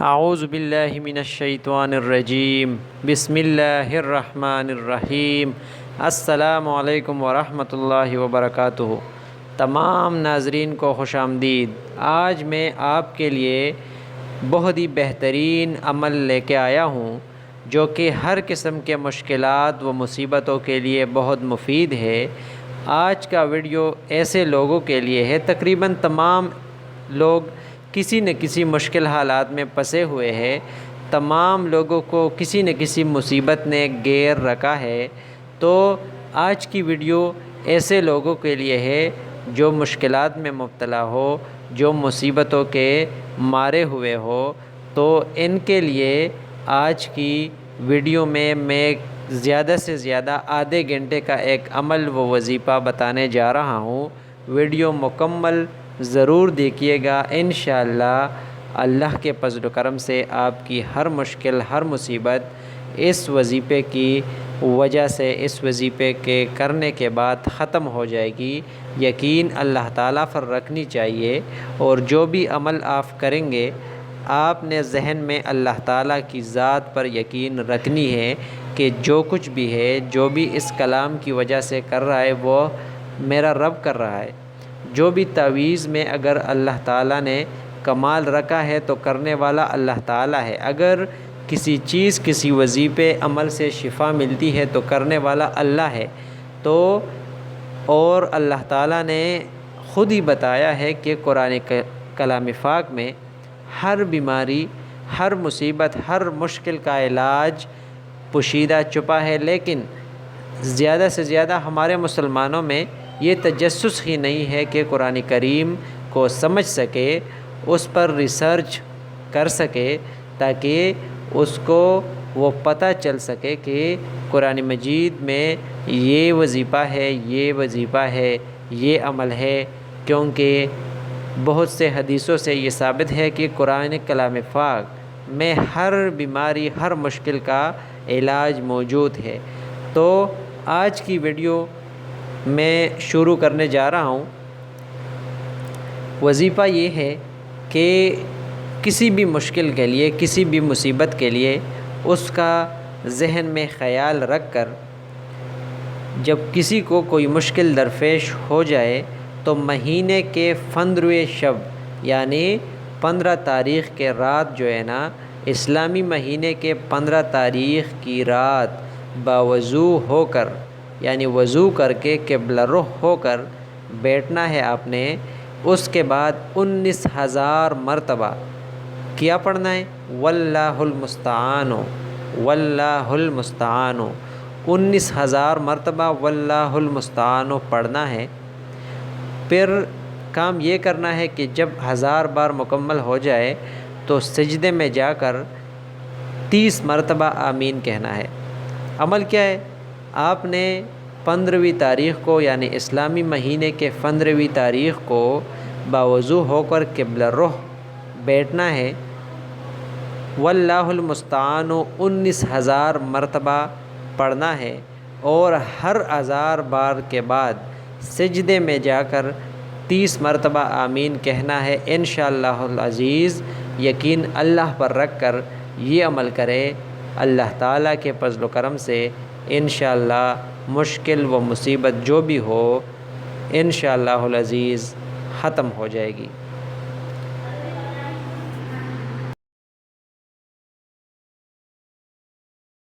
اعوذ باللہ من الشیطان الرجیم بسم اللہ الرحمن الرحیم السلام علیکم ورحمۃ اللہ وبرکاتہ۔ تمام ناظرین کو خوش آمدید۔ آج میں آپ کے لیے بہت ہی بہترین عمل لے کے آیا ہوں جو کہ ہر قسم کے مشکلات و مصیبتوں کے لیے بہت مفید ہے۔ آج کا ویڈیو ایسے لوگوں کے لیے ہے، تقریباً تمام لوگ کسی نہ کسی مشکل حالات میں پھنسے ہوئے ہیں، تمام لوگوں کو کسی نہ کسی مصیبت نے گھیر رکھا ہے۔ تو آج کی ویڈیو ایسے لوگوں کے لیے ہے جو مشکلات میں مبتلا ہو، جو مصیبتوں کے مارے ہوئے ہو۔ تو ان کے لیے آج کی ویڈیو میں زیادہ سے زیادہ آدھے گھنٹے کا ایک عمل و وظیفہ بتانے جا رہا ہوں۔ ویڈیو مکمل ضرور دیکھیے گا، انشاءاللہ اللہ کے فضل و کرم سے آپ کی ہر مشکل، ہر مصیبت اس وظیفے کی وجہ سے، اس وظیفے کے کرنے کے بعد ختم ہو جائے گی۔ یقین اللہ تعالیٰ پر رکھنی چاہیے، اور جو بھی عمل آپ کریں گے آپ نے ذہن میں اللہ تعالیٰ کی ذات پر یقین رکھنی ہے کہ جو کچھ بھی ہے، جو بھی اس کلام کی وجہ سے کر رہا ہے وہ میرا رب کر رہا ہے۔ جو بھی تعویذ میں اگر اللہ تعالیٰ نے کمال رکھا ہے تو کرنے والا اللہ تعالیٰ ہے۔ اگر کسی چیز، کسی وظیفے عمل سے شفا ملتی ہے تو کرنے والا اللہ ہے۔ تو اور اللہ تعالیٰ نے خود ہی بتایا ہے کہ قرآن کلام پاک میں ہر بیماری، ہر مصیبت، ہر مشکل کا علاج پوشیدہ چھپا ہے، لیکن زیادہ سے زیادہ ہمارے مسلمانوں میں یہ تجسس ہی نہیں ہے کہ قرآن کریم کو سمجھ سکے، اس پر ریسرچ کر سکے، تاکہ اس کو وہ پتہ چل سکے کہ قرآن مجید میں یہ وظیفہ ہے، یہ وظیفہ ہے، یہ عمل ہے۔ کیونکہ بہت سے حدیثوں سے یہ ثابت ہے کہ قرآن کلام پاک میں ہر بیماری، ہر مشکل کا علاج موجود ہے۔ تو آج کی ویڈیو میں شروع کرنے جا رہا ہوں۔ وظیفہ یہ ہے کہ کسی بھی مشکل کے لیے، کسی بھی مصیبت کے لیے اس کا ذہن میں خیال رکھ کر جب کسی کو کوئی مشکل درپیش ہو جائے تو مہینے کے 15ویں شب یعنی 15 تاریخ کے رات جو ہے نا، اسلامی مہینے کے 15 تاریخ کی رات باوضو ہو کر، یعنی وضو کر کے قبلہ رخ ہو کر بیٹھنا ہے آپ نے۔ اس کے بعد 19,000 مرتبہ کیا پڑھنا ہے؟ واللہ المستعان، واللہ المستعان، 19,000 مرتبہ واللہ المستعان پڑھنا ہے۔ پھر کام یہ کرنا ہے کہ جب 1000 بار مکمل ہو جائے تو سجدے میں جا کر 30 مرتبہ آمین کہنا ہے۔ عمل کیا ہے؟ آپ نے 15ویں تاریخ کو یعنی اسلامی مہینے کے 15ویں تاریخ کو باوضو ہو کر قبلہ رخ بیٹھنا ہے۔ واللہ المستعان 19,000 مرتبہ پڑھنا ہے، اور ہر 1000 بار کے بعد سجدے میں جا کر 30 مرتبہ آمین کہنا ہے۔ انشاءاللہ العزیز یقین اللہ پر رکھ کر یہ عمل کرے، اللہ تعالیٰ کے فضل و کرم سے انشاءاللہ مشکل و مصیبت جو بھی ہو انشاءاللہ العزیز ختم ہو جائے گی۔